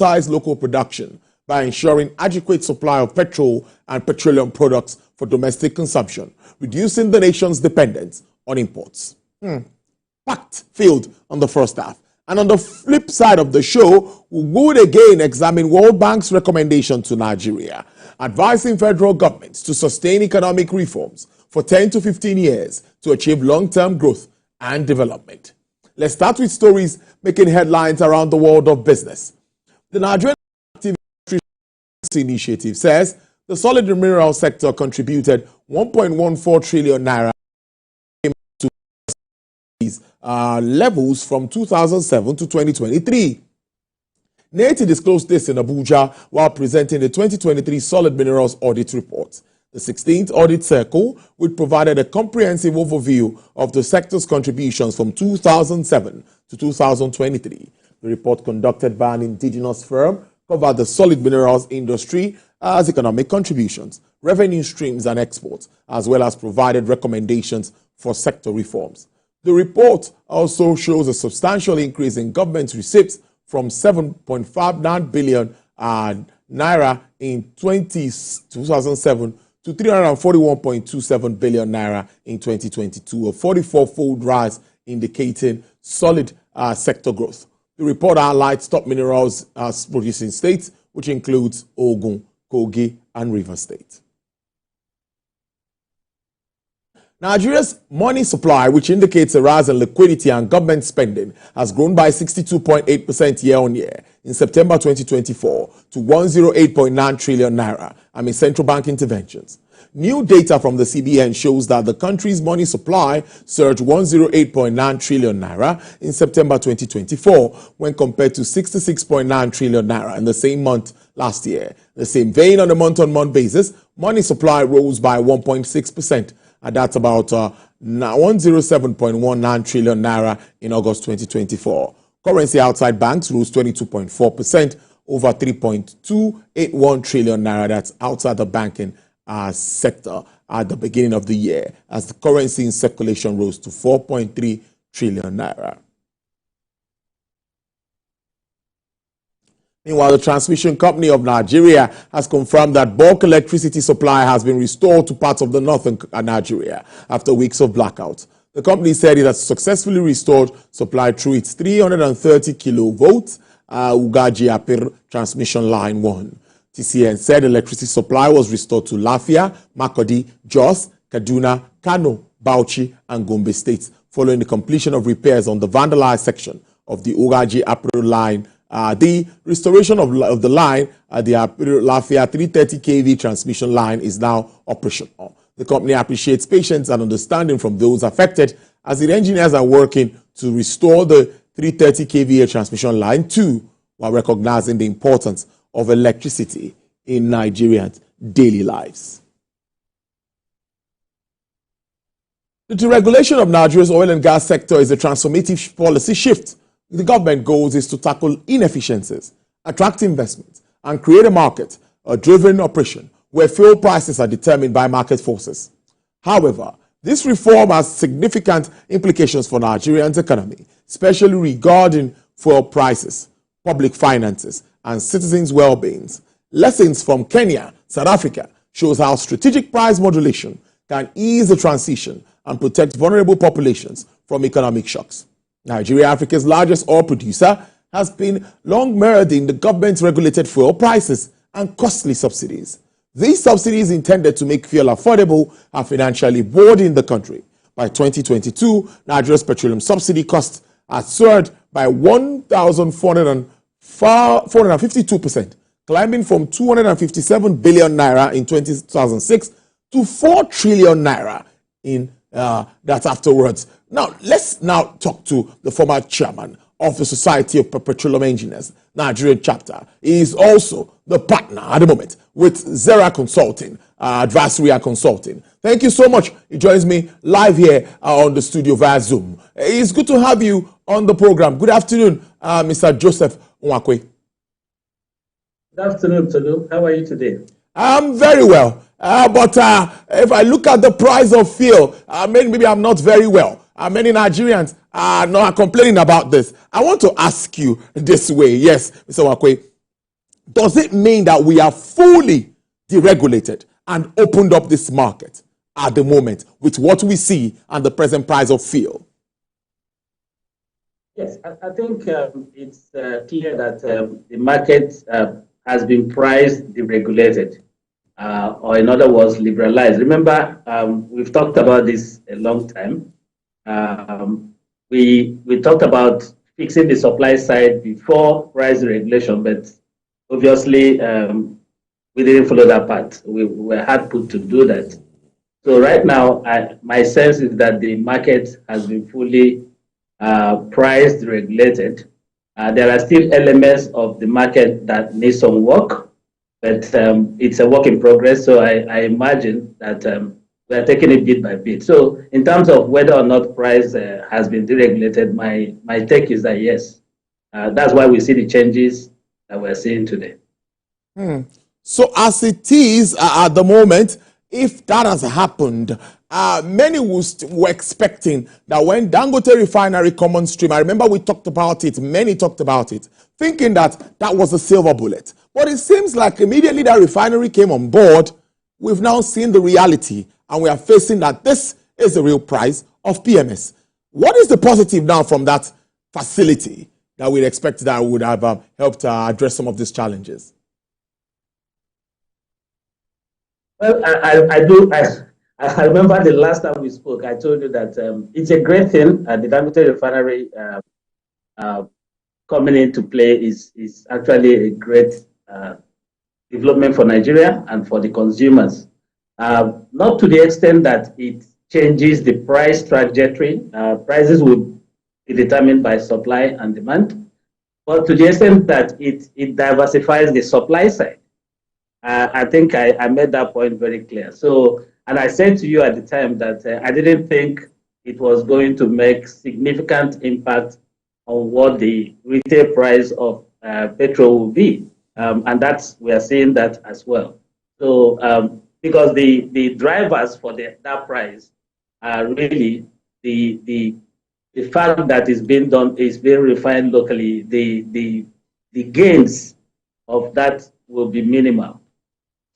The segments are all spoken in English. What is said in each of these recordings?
prioritize local production by ensuring adequate supply of petrol and petroleum products for domestic consumption, reducing the nation's dependence on imports. Packed field on the first half. And on the flip side of the show, we would again examine World Bank's recommendation to Nigeria, advising federal governments to sustain economic reforms for 10 to 15 years to achieve long-term growth and development. Let's start with stories making headlines around the world of business. The Nigerian Activity Initiative says the solid mineral sector contributed 1.14 trillion naira to levels from 2007 to 2023. NATI disclosed this in Abuja while presenting the 2023 Solid Minerals Audit Report. The 16th Audit Circle, which provided a comprehensive overview of the sector's contributions from 2007 to 2023. The report, conducted by an indigenous firm, covered the solid minerals industry as economic contributions, revenue streams and exports, as well as provided recommendations for sector reforms. The report also shows a substantial increase in government receipts from 7.59 billion naira in 2007 to 341.27 billion naira in 2022, a 44-fold rise indicating solid sector growth. The report highlights top minerals producing states, which includes Ogun, Kogi, and Rivers State. Nigeria's money supply, which indicates a rise in liquidity and government spending, has grown by 62.8% year-on-year in September 2024 to 108.9 trillion naira amid central bank interventions. New data from the CBN shows that the country's money supply surged 108.9 trillion naira in September 2024 when compared to 66.9 trillion naira in the same month last year. The same vein, on a month-on-month basis, money supply rose by 1.6%. And that's about 107.19 trillion naira in August 2024. Currency outside banks rose 22.4%, over 3.281 trillion naira. That's outside the banking sector at the beginning of the year, as the currency in circulation rose to 4.3 trillion naira. Meanwhile, the Transmission Company of Nigeria has confirmed that bulk electricity supply has been restored to parts of the northern Nigeria after weeks of blackout. The company said it has successfully restored supply through its 330 kilovolt Ugaji Apir Transmission Line 1. TCN said electricity supply was restored to Lafia, Makurdi, Jos, Kaduna, Kano, Bauchi, and Gombe states following the completion of repairs on the vandalized section of the Ugaji Apir line. The restoration of the line at the Lafia 330 kV transmission line is now operational. The company appreciates patience and understanding from those affected as the engineers are working to restore the 330 kV transmission line too, while recognizing the importance of electricity in Nigerians' daily lives. The deregulation of Nigeria's oil and gas sector is a transformative policy shift. The government goals is to tackle inefficiencies, attract investment, and create a market-driven operation where fuel prices are determined by market forces. However, this reform has significant implications for Nigerians' economy, especially regarding fuel prices, public finances, and citizens' well-being. Lessons from Kenya, South Africa, shows how strategic price modulation can ease the transition and protect vulnerable populations from economic shocks. Nigeria, Africa's largest oil producer, has been long mired in the government's regulated fuel prices and costly subsidies. These subsidies, intended to make fuel affordable, are financially burdening the country. By 2022, Nigeria's petroleum subsidy costs had soared by 1,452%, climbing from 257 billion naira in 2006 to 4 trillion naira in that afterwards. Now, let's talk to the former chairman of the Society of Petroleum Engineers, Nigerian chapter. He is also the partner at the moment with Zera Consulting, Advisory and Consulting. Thank you so much. He joins me live here on the studio via Zoom. It's good to have you on the program. Good afternoon, Mr. Joseph Nwakwe. Good afternoon, Tolu. How are you today? I'm very well. But if I look at the price of fuel, maybe I'm not very well. Many Nigerians are not complaining about this. I want to ask you this way. Yes, Mr. Wakwe, Does it mean that we are fully deregulated and opened up this market at the moment with what we see and the present price of fuel? Yes, I think it's clear that the market has been priced deregulated, or in other words, liberalized. Remember, we've talked about this a long time. We talked about fixing the supply side before price regulation, but obviously we didn't follow that part. We were hard put to do that. So right now, my sense is that the market has been fully priced, regulated. There are still elements of the market that need some work, but it's a work in progress. So I imagine that we are taking it bit by bit. So in terms of whether or not price has been deregulated, my take is that yes. That's why we see the changes that we're seeing today. So as it is at the moment, if that has happened, many were expecting that when Dangote refinery come on stream, I remember we talked about it, many talked about it, thinking that that was a silver bullet. But it seems like immediately that refinery came on board, we've now seen the reality and we are facing that this is the real price of PMS. What is the positive now from that facility that we'd expect that would have helped address some of these challenges? Well, I remember the last time we spoke, I told you that it's a great thing. The Dangote refinery coming into play is actually a great development for Nigeria and for the consumers. Not to the extent that it changes the price trajectory. Prices will be determined by supply and demand, but to the extent that it diversifies the supply side. I think I made that point very clear. So, and I said to you at the time that I didn't think it was going to make significant impact on what the retail price of petrol will be. And we are seeing that as well. So, because the drivers for that price are really the fact that it's being done, is being refined locally, the gains of that will be minimal.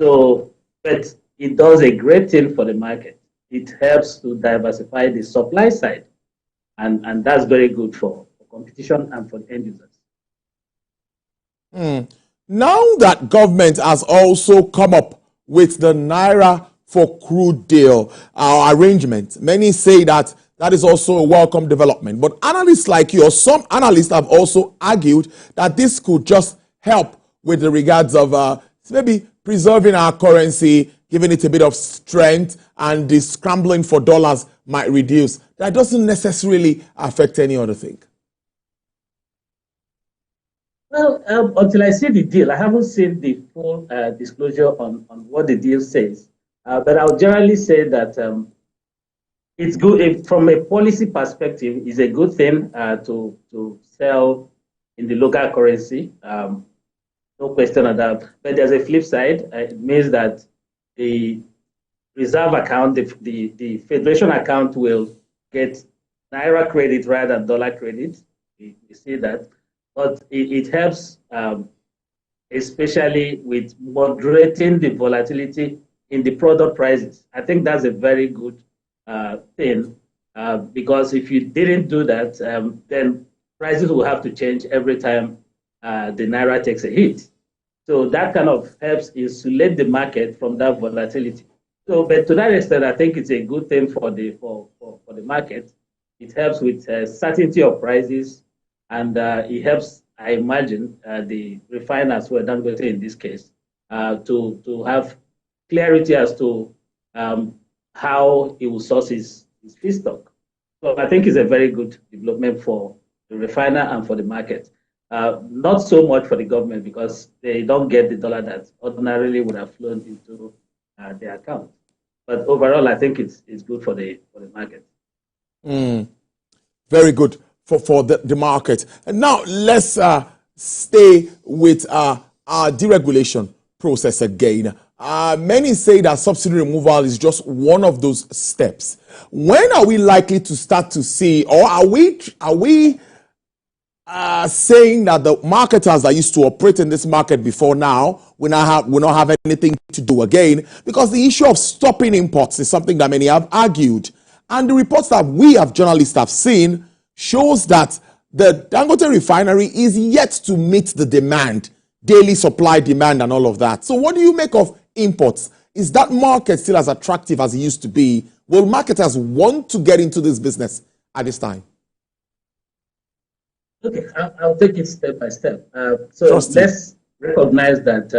So, but it does a great thing for the market. It helps to diversify the supply side, and that's very good for competition and for the end users. Now that government has also come up with the Naira for crude deal arrangement, many say that that is also a welcome development. But analysts like you, or some analysts, have also argued that this could just help with the regards of maybe preserving our currency, giving it a bit of strength, and the scrambling for dollars might reduce. That doesn't necessarily affect any other thing. Well, until I see the deal, I haven't seen the full disclosure on what the deal says. But I'll generally say that it's good from a policy perspective. It's a good thing to sell in the local currency. No question on that. But there's a flip side. It means that the reserve account, the federation account, will get Naira credit rather than dollar credit. We see that. But it helps, especially with moderating the volatility in the product prices. I think that's a very good thing, because if you didn't do that, then prices will have to change every time the Naira takes a hit. So that kind of helps insulate the market from that volatility. So, but to that extent, I think it's a good thing for the market. It helps with certainty of prices, and it helps, I imagine, the refiners, who are Dangote in this case, to have clarity as to how he will source his feedstock. So I think it's a very good development for the refiner and for the market. Not so much for the government, because they don't get the dollar that ordinarily would have flown into their account. But overall, I think it's good for the market. Very good for the market. And now let's stay with our deregulation process again. Many say that subsidy removal is just one of those steps. When are we likely to start to see, or are we saying that the marketers that used to operate in this market before now will not have anything to do again, because the issue of stopping imports is something that many have argued. And the reports that we as journalists have seen shows that the Dangote refinery is yet to meet the demand, daily supply demand and all of that. So what do you make of imports? Is that market still as attractive as it used to be? Will marketers want to get into this business at this time? Okay, I'll take it step by step. So let's recognize that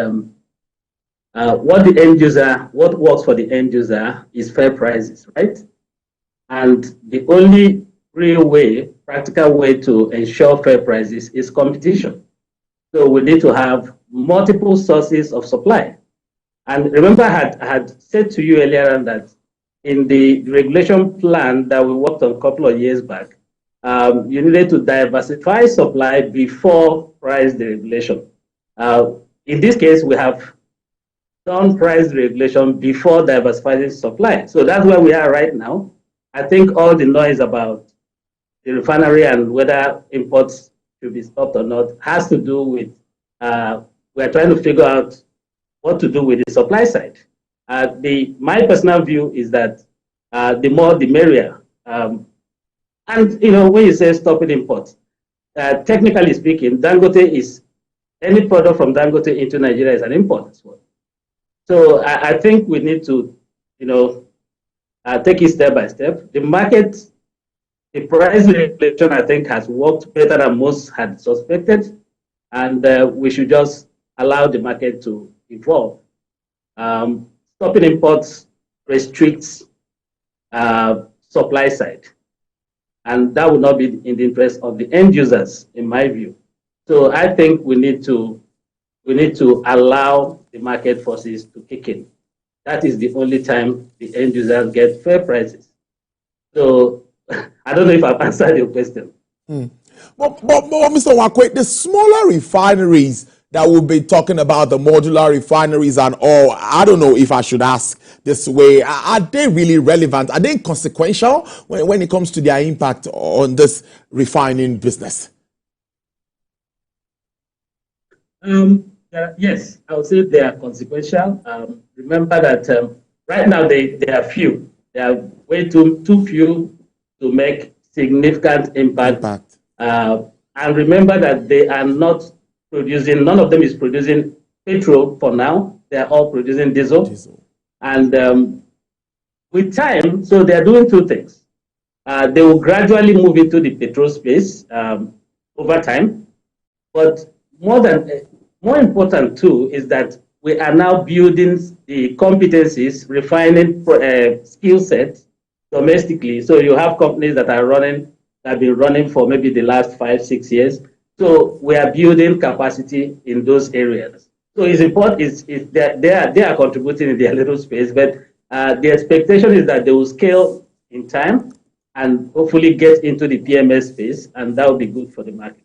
what works for the end user is fair prices, right? And the only real way, practical way to ensure fair prices is competition. So we need to have multiple sources of supply. And remember, I had said to you earlier on that in the regulation plan that we worked on a couple of years back, you needed to diversify supply before price deregulation. In this case, we have done price regulation before diversifying supply. So that's where we are right now. I think all the noise about the refinery and whether imports should be stopped or not has to do with we're trying to figure out what to do with the supply side. My personal view is that the more the merrier. And when you say stopping imports, technically speaking, Dangote is any product from Dangote into Nigeria is an import as well. So I think we need to, take it step by step. The market, the price regulation, I think, has worked better than most had suspected, and we should just allow the market to evolve. Stopping imports restricts supply side, and that would not be in the interest of the end users, in my view. So I think we need to allow the market forces to kick in. That is the only time the end users get fair prices. So I don't know if I've answered your question. But Mr. Wakwe, the smaller refineries that we'll be talking about, the modular refineries and all, I don't know if I should ask this way, are they really relevant? Are they consequential when it comes to their impact on this refining business? Yes, I would say they are consequential. Remember that right now they are few. They are way too few to make significant impact. And remember that they are not producing, none of them is producing petrol for now. They are all producing diesel. And with time, so they are doing two things. They will gradually move into the petrol space over time. But more important too is that we are now building the competencies, refining skill sets domestically. So you have companies that have been running for maybe the last 5-6 years. So we are building capacity in those areas. So it's important is that they are contributing in their little space, but the expectation is that they will scale in time and hopefully get into the PMS space, and that will be good for the market.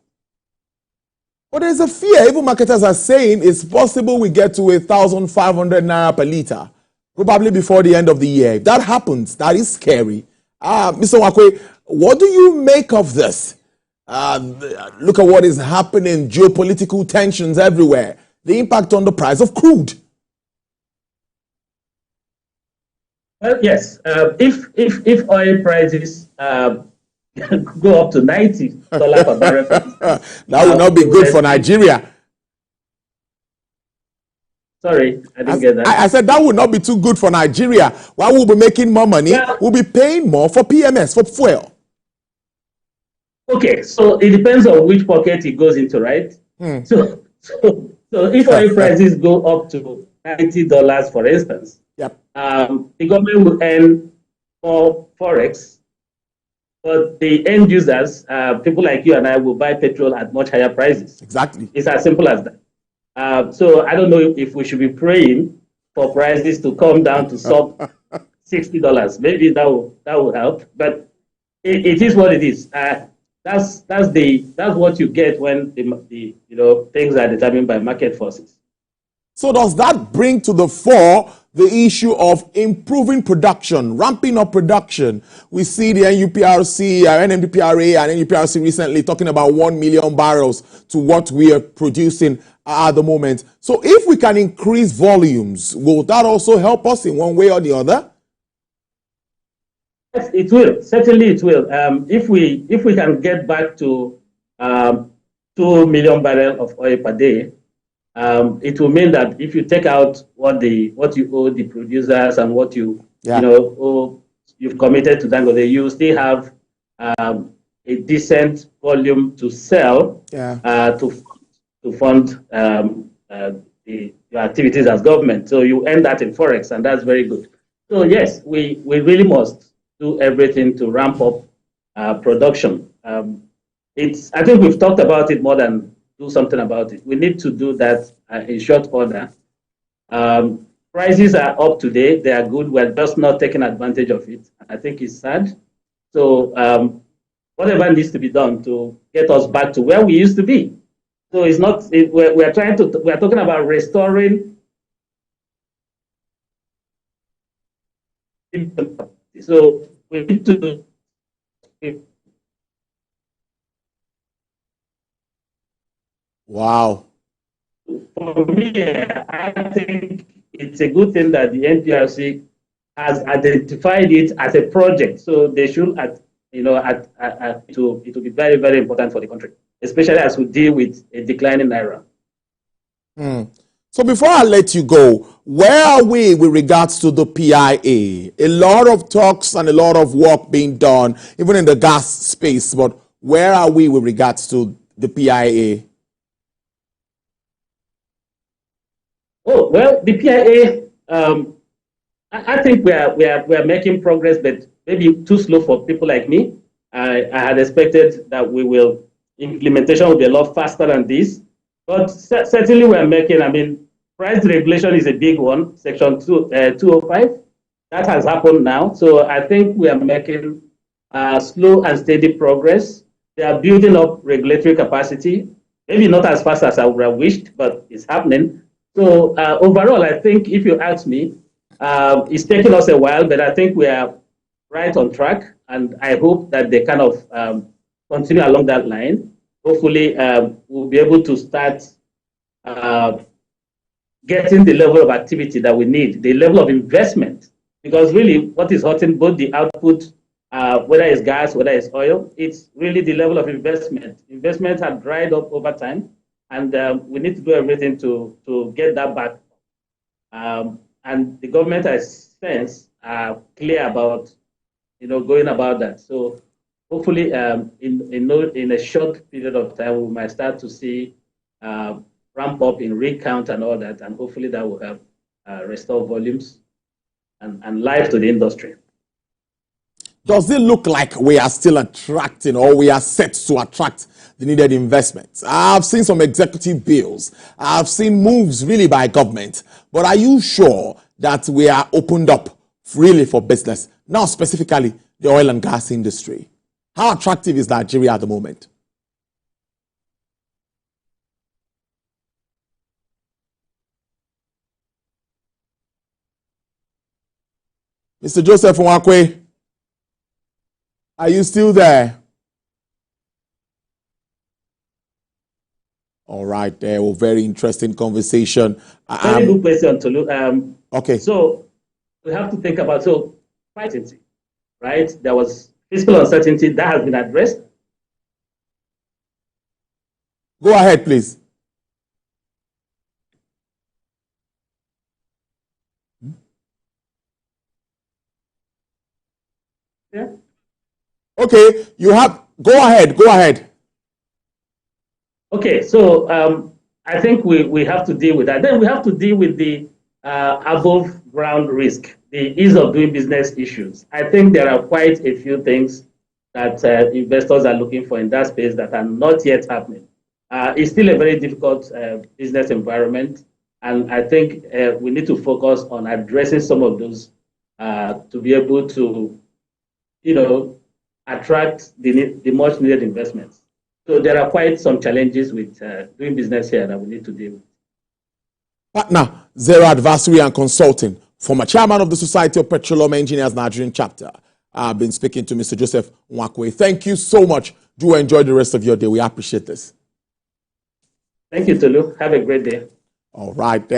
But there's a fear. Even marketers are saying it's possible we get to 1,500 Naira per litre, probably before the end of the year. If that happens, that is scary. Mr. Wakwe, what do you make of this? Look at what is happening, geopolitical tensions everywhere, the impact on the price of crude. Well, yes, if oil prices go up to $90 per barrel, that would not be good for Nigeria. Sorry, I didn't get that. I said that would not be too good for Nigeria. While we'll be making more money, we'll be paying more for PMS, for fuel. Okay, so it depends on which pocket it goes into, right? So if oil prices go up to $90, for instance, the government will earn more forex, but the end users, people like you and I, will buy petrol at much higher prices. Exactly. It's as simple as that. So I don't know if we should be praying for prices to come down to sub $60. Maybe that will help, but it is what it is. That's what you get when the things are determined by market forces. So does that bring to the fore the issue of improving production, ramping up production. We see the NUPRC, NMDPRA and NUPRC recently talking about 1 million barrels to what we are producing at the moment. So if we can increase volumes, will that also help us in one way or the other? Yes, it will. Certainly it will. If we can get back to 2 million barrels of oil per day, it will mean that if you take out what you owe the producers and what you've committed to Dangote, you still have a decent volume to sell to fund your activities as government. So you earn that in forex, and that's very good. So yes, we really must do everything to ramp up production. I think we've talked about it more than do something about it. We need to do that in short order. Prices are up today. They are good. We're just not taking advantage of it. I think it's sad. So whatever needs to be done to get us back to where we used to be. So it's not, we're talking about restoring. So we need to. Wow. For me, I think it's a good thing that the NPRC has identified it as a project. So they should, it will be very, very important for the country, especially as we deal with a declining Naira. So before I let you go, where are we with regards to the PIA? A lot of talks and a lot of work being done, even in the gas space, but where are we with regards to the PIA? Oh, well, the PIA, I think we are making progress, but maybe too slow for people like me. I had expected that implementation will be a lot faster than this. But certainly we are making, price regulation is a big one, Section 205. That has happened now. So I think we are making slow and steady progress. They are building up regulatory capacity, maybe not as fast as I would have wished, but it's happening. So overall, I think if you ask me, it's taken us a while, but I think we are right on track. And I hope that they kind of continue along that line. Hopefully, we'll be able to start getting the level of activity that we need, the level of investment. Because really, what is hurting both the output, whether it's gas, whether it's oil, it's really the level of investment. Investments have dried up over time, and we need to do everything to get that back. And the government has since clear about going about that. So hopefully, in a short period of time, we might start to see ramp up in rig count and all that, and hopefully that will help restore volumes and life to the industry. Does it look like we are still attracting, or we are set to attract the needed investments? I've seen some executive bills. I've seen moves really by government. But are you sure that we are opened up really for business? Now, specifically, the oil and gas industry. How attractive is Nigeria at the moment? Mr. Joseph Nwakwe, are you still there? All right, there. Well, very interesting conversation. Very good question, Tolu. Okay. So we have to think about uncertainty, right? There was fiscal uncertainty that has been addressed. Go ahead, please. Yeah. Okay, go ahead. Okay, so I think we have to deal with that. Then we have to deal with the above ground risk, the ease of doing business issues. I think there are quite a few things that investors are looking for in that space that are not yet happening. It's still a very difficult business environment, and I think we need to focus on addressing some of those to be able to, attract the much needed investments. So there are quite some challenges with doing business here that we need to deal with. Partner, Zero Advisory and Consulting, former chairman of the Society of Petroleum Engineers Nigerian chapter. I've been speaking to Mr. Joseph Nwakwe. Thank you so much. Do enjoy the rest of your day. We appreciate this. Thank you, Tolu. Have a great day. All right, there.